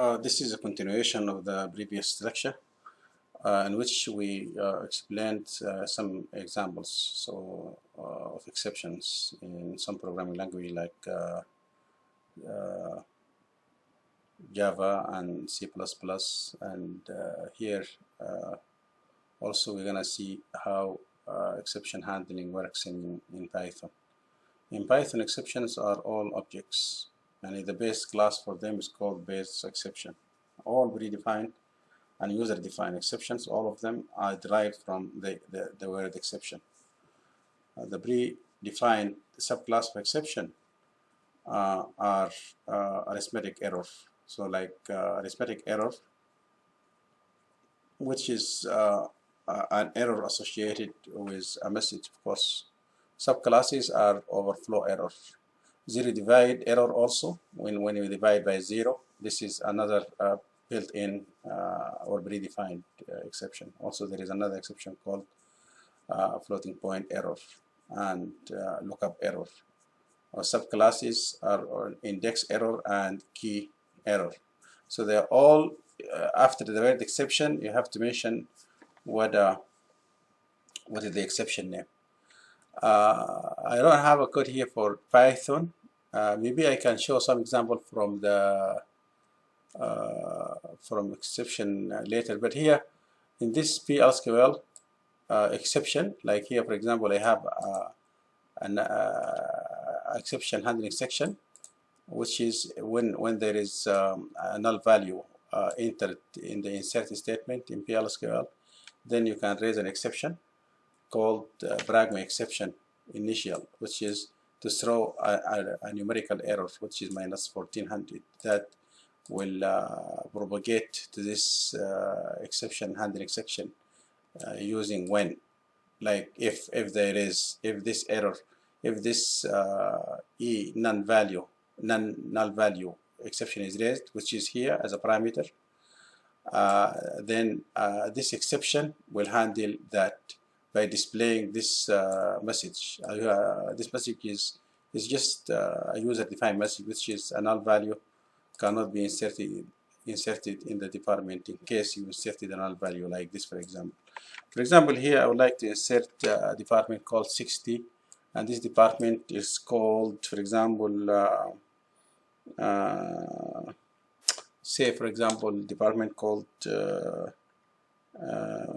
This is a continuation of the previous lecture in which we explained some examples of exceptions in some programming language like Java and C++, and here also we're gonna see how exception handling works in Python. In Python, exceptions are all objects, and the base class for them is called base exception. All predefined and user-defined exceptions, all of them are derived from the word exception. The predefined subclass of exception are arithmetic error. So like arithmetic error, which is an error associated with a message, of course. Subclasses are overflow error. Zero divide error also, when you divide by zero, this is another built-in or predefined exception. Also, there is another exception called floating point error and lookup error. Our subclasses are index error and key error. So they're all, after the word exception, you have to mention what is the exception name. I don't have a code here for Python. Maybe I can show some example from the from exception later. But here in this PLSQL exception, like here for example, I have an exception handling section, which is when there is a null value entered in the insert statement in PLSQL, then you can raise an exception called pragma exception initial, which is to throw a numerical error, which is minus 1400, that will propagate to this exception handling section using when, like if this error, if this null value exception is raised, which is here as a parameter, then this exception will handle that by displaying this message. This message is just a user-defined message, which is a null value cannot be inserted in the department in case you inserted a null value like this, for example. For example, here I would like to insert a department called 60, and this department is called, for example, say for example, department called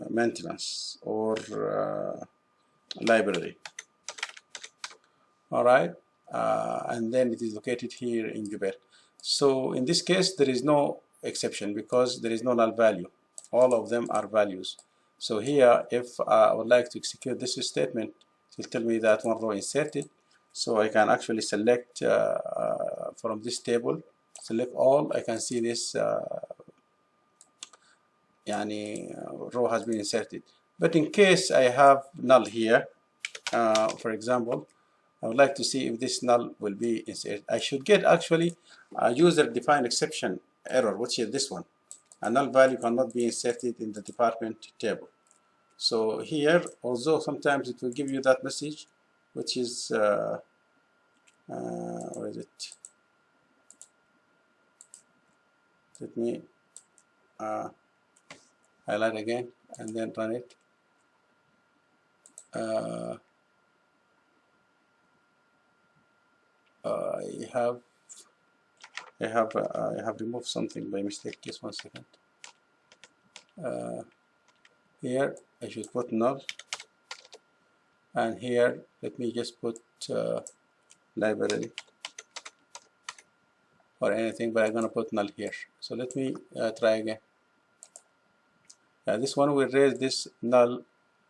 maintenance or library. All right, and then it is located here in Jupyter. So in this case, there is no exception because there is no null value. All of them are values. So here, if I would like to execute this statement, it will tell me that one row inserted. So I can actually select from this table, select all. I can see this row has been inserted. But in case I have null here, for example, I would like to see if this null will be inserted. I should get actually a user-defined exception error, which is this one. A null value cannot be inserted in the department table. So here, although sometimes it will give you that message, which is where is it? Let me highlight again and then run it. I have removed something by mistake. Just 1 second. Here I should put null, and here let me just put library or anything, but I'm gonna put null here. So let me try again. This one will raise this null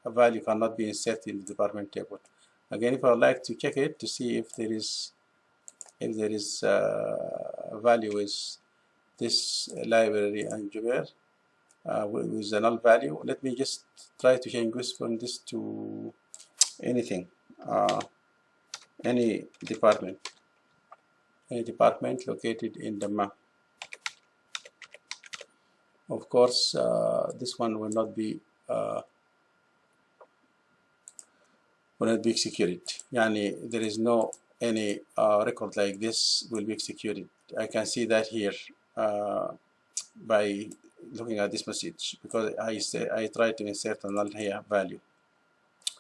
value cannot be inserted in the department table. Again, if I would like to check it to see if there is a value is this library and Jupyter with a null value, let me just try to change this from this to anything, any department located in the map. Of course, this one will not be executed. There is no any record like this will be executed. I can see that here by looking at this message, because I try to insert a null here value.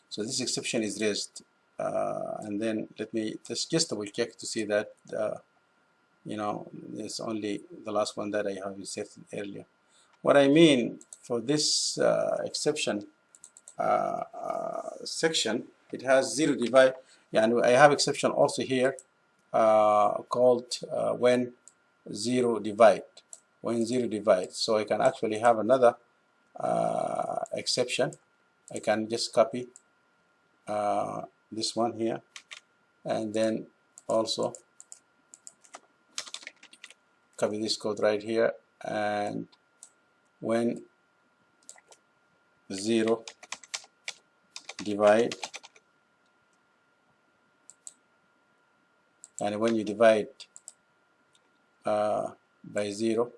So this exception is raised, and then let me just double check to see that you know, it's only the last one that I have inserted earlier. What I mean for this exception section, it has zero divide, and I have exception also here called when zero divide. So I can actually have another exception. I can just copy this one here, and then also copy this code right here, and when zero divide, and when you divide by zero,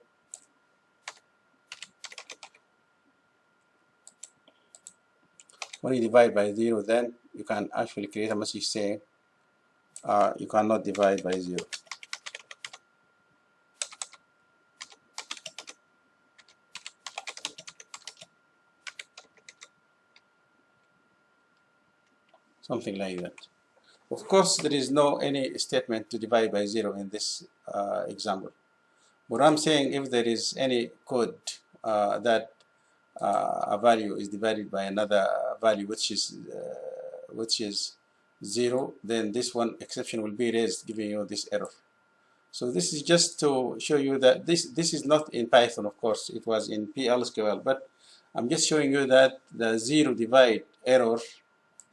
then you can actually create a message saying you cannot divide by zero. Something like that. Of course, there is no any statement to divide by zero in this example. But I'm saying if there is any code that a value is divided by another value which is zero, then this one exception will be raised, giving you this error. So this is just to show you that this is not in Python, of course. It was in PL/SQL, but I'm just showing you that the zero divide error,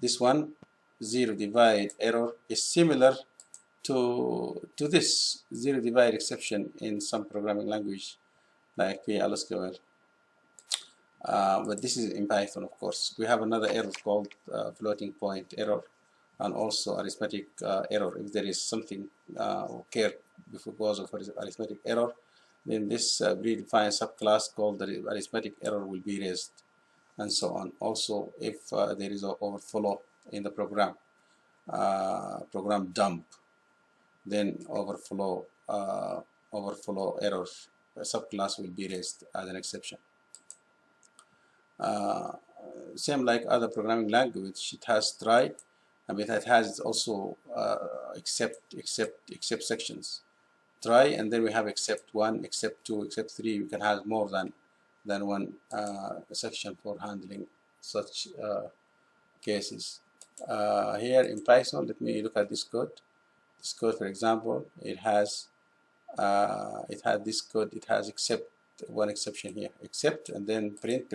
this one, zero divide error, is similar to this zero divide exception in some programming language like PL/SQL. But this is in Python, of course. We have another error called floating point error, and also arithmetic error. If there is something occurred because of arithmetic error, then this predefined subclass called the arithmetic error will be raised, and so on. Also, if there is an overflow in the program, program dump, then overflow error subclass will be raised as an exception. Same like other programming language, it has try, I mean it has also except sections. Try, and then we have except 1, except 2, except 3. We can have more than one section for handling such cases. Here in Python, let me look at this code. This code, for example, it has this code. It has except one exception here, except, and then print.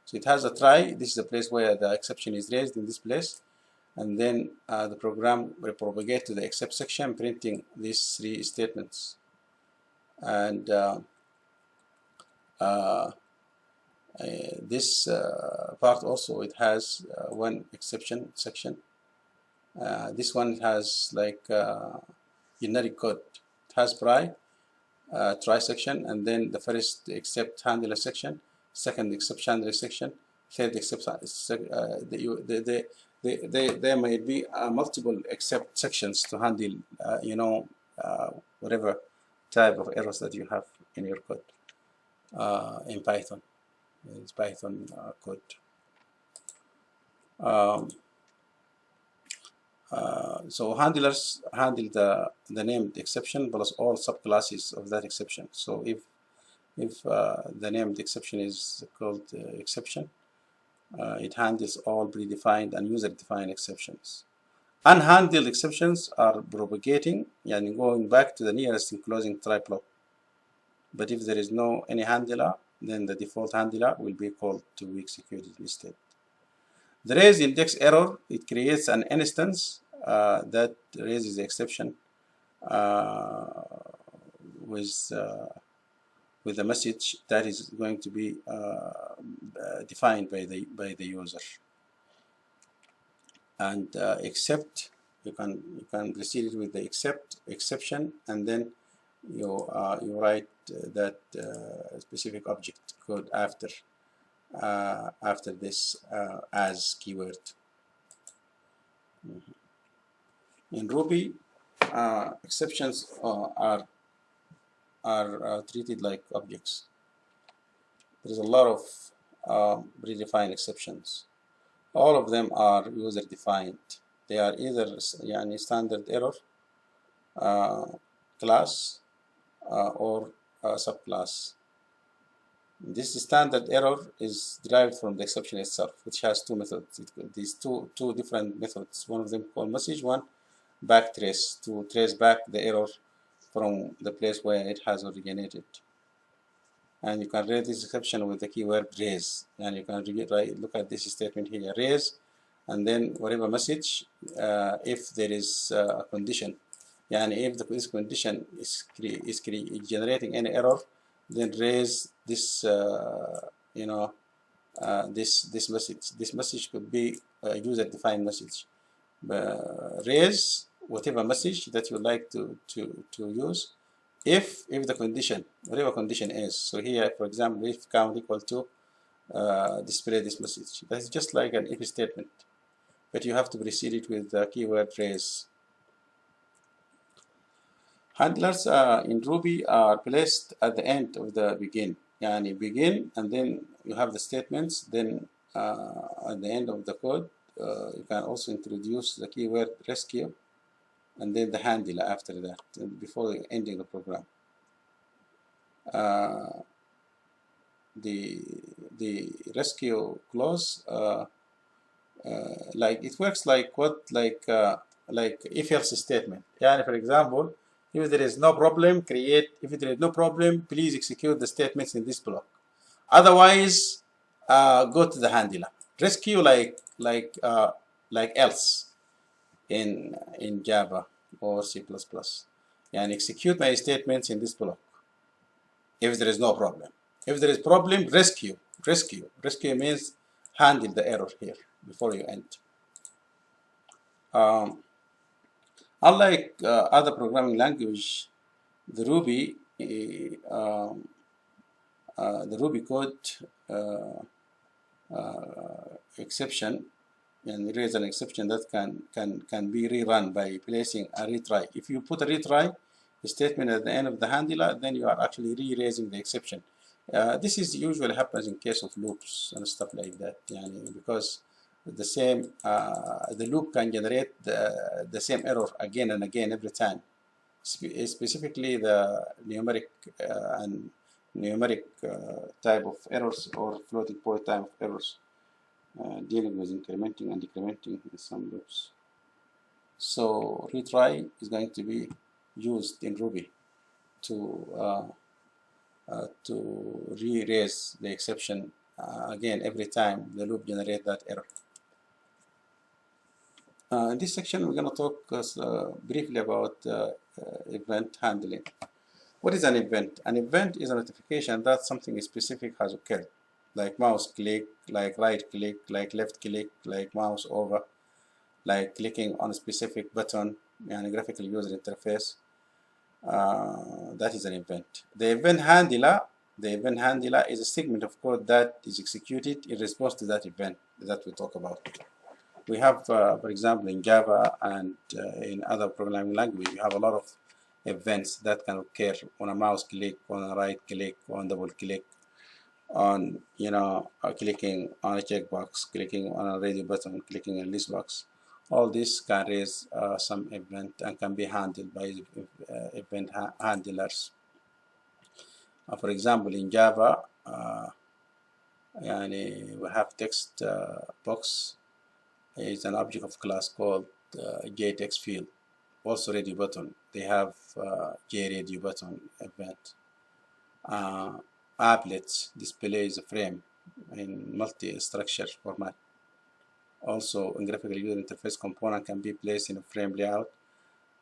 So it has a try. This is the place where the exception is raised, in this place, and then the program will propagate to the except section, printing these 3 statements. And this part also, it has one exception section. This one has like generic code. It has try section, and then the first except handler section, second except handler section, third except there may be multiple except sections to handle you know, whatever type of errors that you have in your code in Python. It's Python code. So handlers handle the named exception plus all subclasses of that exception. So if the named exception is called exception, it handles all predefined and user-defined exceptions. Unhandled exceptions are propagating and going back to the nearest enclosing try block. But if there is no any handler, then the default handler will be called to be executed instead. The raise index error, it creates an instance that raises the exception with a message that is going to be defined by the user. And except, you can proceed it with the exception, and then you write that specific object code after this as keyword. In Ruby, exceptions are are treated like objects. There is a lot of predefined exceptions. All of them are user defined. They are either يعني standard error class or subclass. This standard error is derived from the exception itself, which has two methods. These two different methods. One of them called message, one backtrace, to trace back the error from the place where it has originated. And you can raise this exception with the keyword raise. And you can look at this statement here, raise, and then whatever message, if there is a condition. And if this condition is generating any error, then raise this, this message. This message could be a user-defined message. Raise whatever message that you like to use, if the condition, whatever condition is. So here, for example, if count equal to display this message. That's just like an if statement, but you have to precede it with the keyword raise. Handlers in Ruby are placed at the end of the begin. Yani begin, and then you have the statements. Then at the end of the code, you can also introduce the keyword rescue, and then the handler after that, before ending the program. The rescue clause, like it works like what, like if else statement. Yani, for example, if there is no problem, create. If there is no problem, please execute the statements in this block. Otherwise, go to the handler. Rescue like else in Java or C++. And execute my statements in this block if there is no problem. If there is problem, rescue. Rescue means handle the error here before you end. Unlike other programming language, the Ruby code exception, and there is an exception that can be rerun by placing a retry. If you put a retry statement at the end of the handler, then you are actually re-raising the exception. This is usually happens in case of loops and stuff like that, because the same the loop can generate the same error again and again every time. Specifically the numeric type of errors, or floating point type of errors, dealing with incrementing and decrementing in some loops. So retry is going to be used in Ruby to re-raise the exception again every time the loop generates that error. In this section, we're going to talk briefly about event handling. What is an event? An event is a notification that something specific has occurred, like mouse click, like right click, like left click, like mouse over, like clicking on a specific button and a graphical user interface. That is an event. The event handler is a segment of code that is executed in response to that event that we talk about. We have, for example, in Java and in other programming languages, you have a lot of events that can occur on a mouse click, on a right click, on double click, on clicking on a checkbox, clicking on a radio button, clicking on list box. All this can raise some event and can be handled by event handlers. For example, in Java, we have text box is an object of class called JText field. Also radio button, they have JRadio button event. Applet displays a frame in multi-structure format. Also, in graphical user interface component can be placed in a frame layout.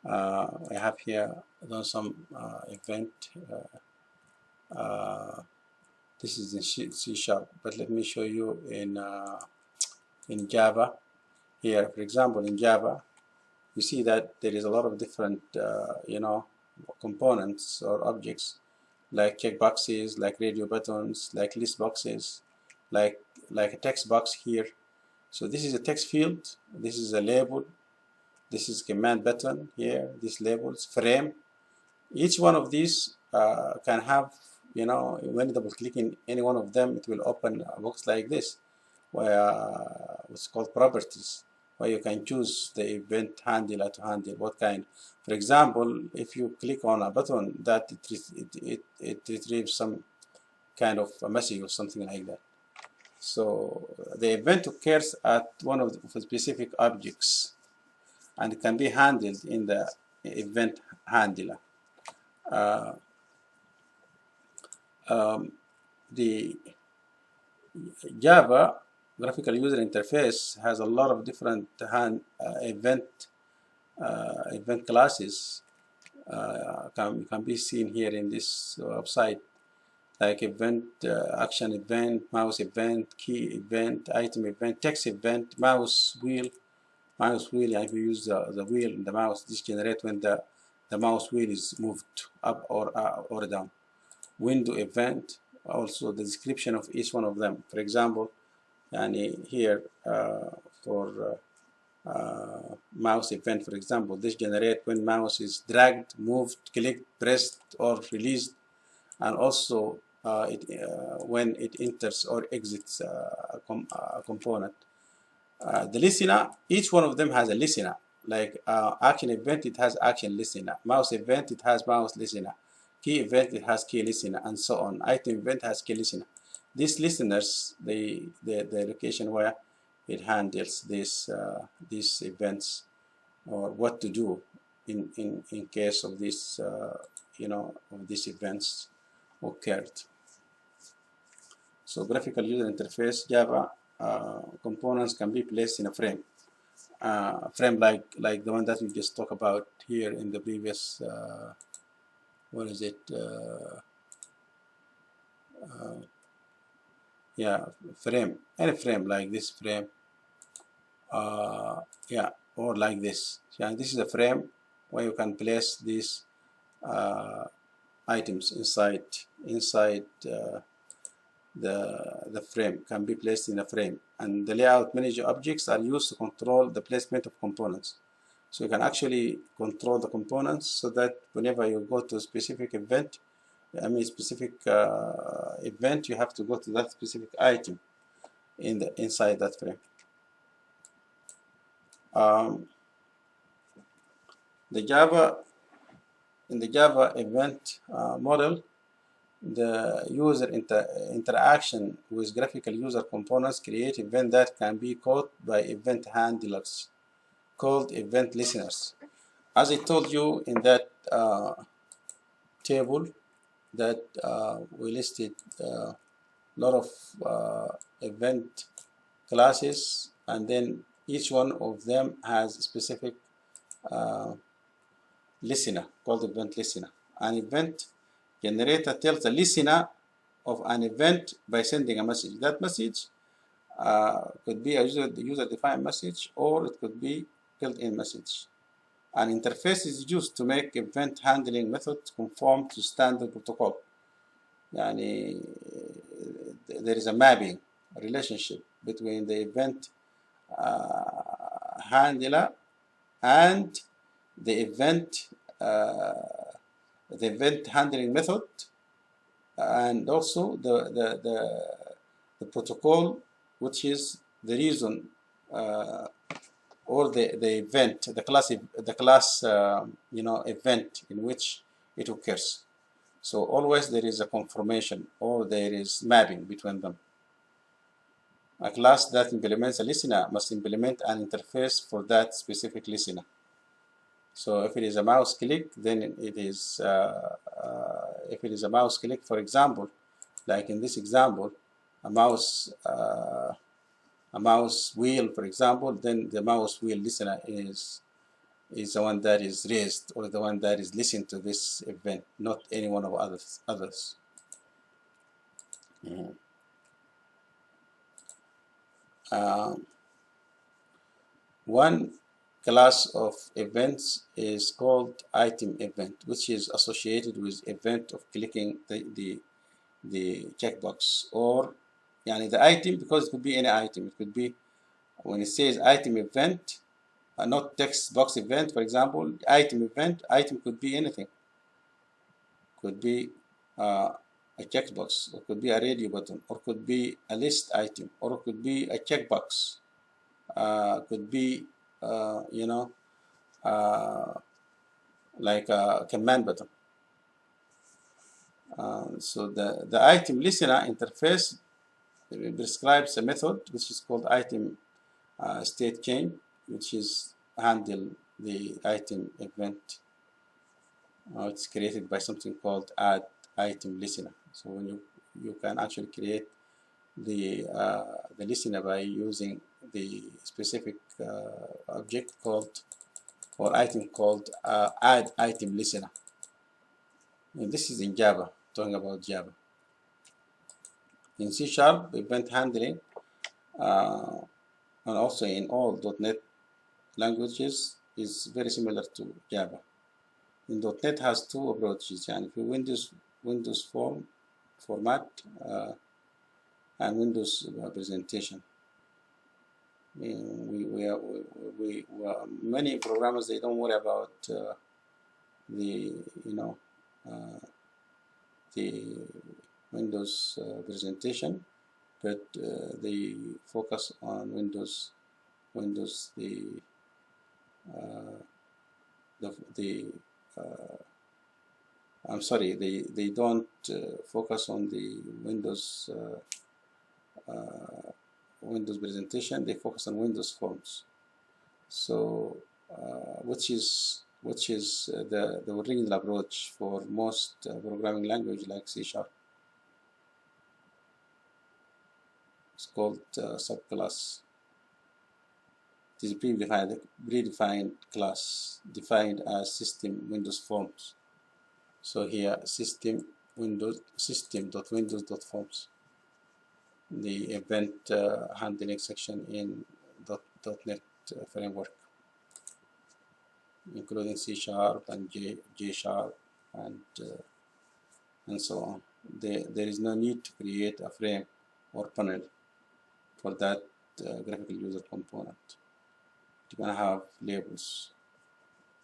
I have here done some event. This is in C#, but let me show you in Java. Here, for example, in Java, you see that there is a lot of different, components or objects, like checkboxes, like radio buttons, like list boxes, like a text box here. So this is a text field. This is a label. This is command button here. This labels frame. Each one of these can have, you know, when double clicking any one of them, it will open a box like this, where what's called properties, where you can choose the event handler to handle what kind. For example, if you click on a button that it retrieves some kind of a message or something like that. So the event occurs at one of the specific objects and can be handled in the event handler. Uh, the Java graphical user interface has a lot of different event classes can be seen here in this website, like event, action event, mouse event, key event, item event, text event, mouse wheel. If you use the wheel in the mouse, this generates when the mouse wheel is moved up or down. Window event, also the description of each one of them. For example, and here for mouse event, for example, this generate when mouse is dragged, moved, clicked, pressed, or released, and also when it enters or exits a component. The listener, each one of them has a listener. Like action event, it has action listener. Mouse event, it has mouse listener. Key event, it has key listener, and so on. Item event has key listener. These listeners, the location where it handles these events, or what to do in case of this, you know, of these events occurred. So graphical user interface Java components can be placed in a frame. Frame like the one that we just talked about here in the previous what is it yeah, frame, any frame like this frame, yeah, or like this. Yeah, this is a frame where you can place these items inside the frame, can be placed in a frame. And the layout manager objects are used to control the placement of components. So you can actually control the components so that whenever you go to a specific event, I mean specific event, you have to go to that specific item inside that frame. In the Java event model, the user interaction with graphical user components create event that can be caught by event handlers called event listeners. As I told you in that table that we listed a lot of event classes, and then each one of them has a specific listener called event listener. An event generator tells the listener of an event by sending a message. That message could be a user-defined message, or it could be built-in message. An interface is used to make event handling methods conform to standard protocol. Yani, there is a mapping, a relationship between the event handler and the event handling method, and also the protocol, which is the reason or the event, the class you know, event in which it occurs. So always there is a confirmation or there is mapping between them. A class that implements a listener must implement an interface for that specific listener. So if it is a mouse click, then it is, if it is a mouse click, for example, like in this example, a mouse wheel, for example, then the mouse wheel listener is the one that is raised, or the one that is listening to this event, not any one of others. Mm-hmm. One class of events is called item event, which is associated with event of clicking the checkbox, or yani the item, because it could be any item. It could be, when it says item event, not text box event, for example, item event, item could be anything. could be a checkbox, or could be a radio button, or could be a list item, or it could be a checkbox, could be you know, like a command button. So the item listener interface prescribes a method which is called item state change, which is handle the item event. It's created by something called add item listener. So when you can actually create the listener by using the specific object called, or item called add item listener. And this is in Java, talking about Java. In C#, event handling, and also in all .NET languages, is very similar to Java. In .NET has two approaches, and for Windows format and Windows presentation. Many programmers, they don't worry about the Windows presentation, but they focus on Windows I'm sorry, they don't focus on the Windows presentation. They focus on Windows Forms. So which is the original approach for most programming language like C#. It's called subclass. It is a predefined class defined as system Windows Forms. So here system.windows.forms, the event handling section in .NET framework, including C# and J# and so on. There is no need to create a frame or panel for that graphical user component. You're going to have labels.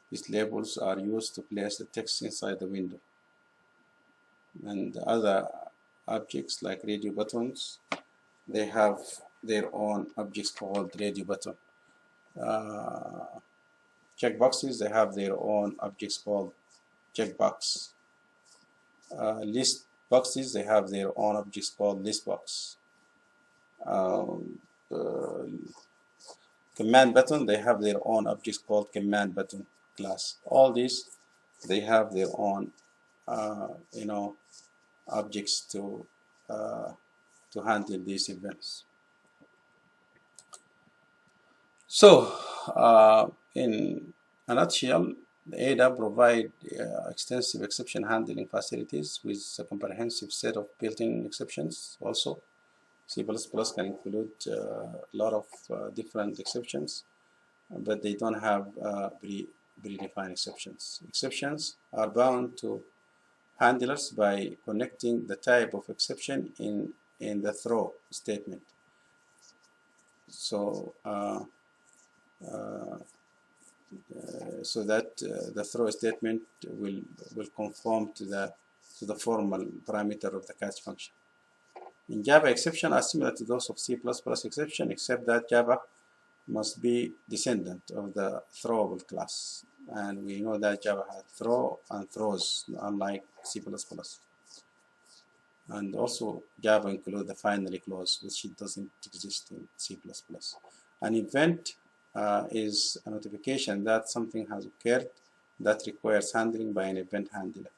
These labels are used to place the text inside the window. And the other objects like radio buttons, they have their own objects called radio button. Checkboxes, they have their own objects called checkbox. List boxes, they have their own objects called listbox. Command button, they have their own objects called command button class. All these, they have their own objects to handle these events. So in a nutshell, Ada provide extensive exception handling facilities with a comprehensive set of built-in exceptions. Also, C++ can include a lot of different exceptions, but they don't have predefined exceptions. Exceptions are bound to handlers by connecting the type of exception in the throw statement. So so that the throw statement will conform to the formal parameter of the catch function. In Java, exceptions are similar to those of C++ exception, except that Java must be descendant of the throwable class. And we know that Java has throw and throws, unlike C++. And also, Java includes the finally clause, which doesn't exist in C++. An event is a notification that something has occurred that requires handling by an event handler.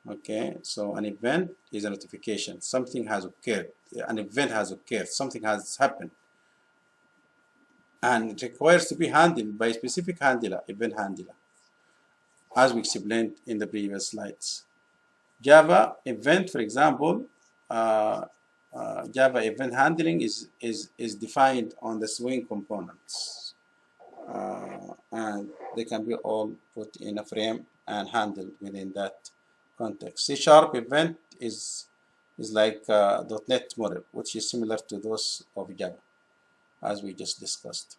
Okay, so an event is a notification. Something has occurred. An event has occurred. Something has happened. And it requires to be handled by a specific handler, event handler, as we explained in the previous slides. Java event, for example, Java event handling is defined on the swing components. And they can be all put in a frame and handled within that context. C# event is like .NET model, which is similar to those of Java, as we just discussed.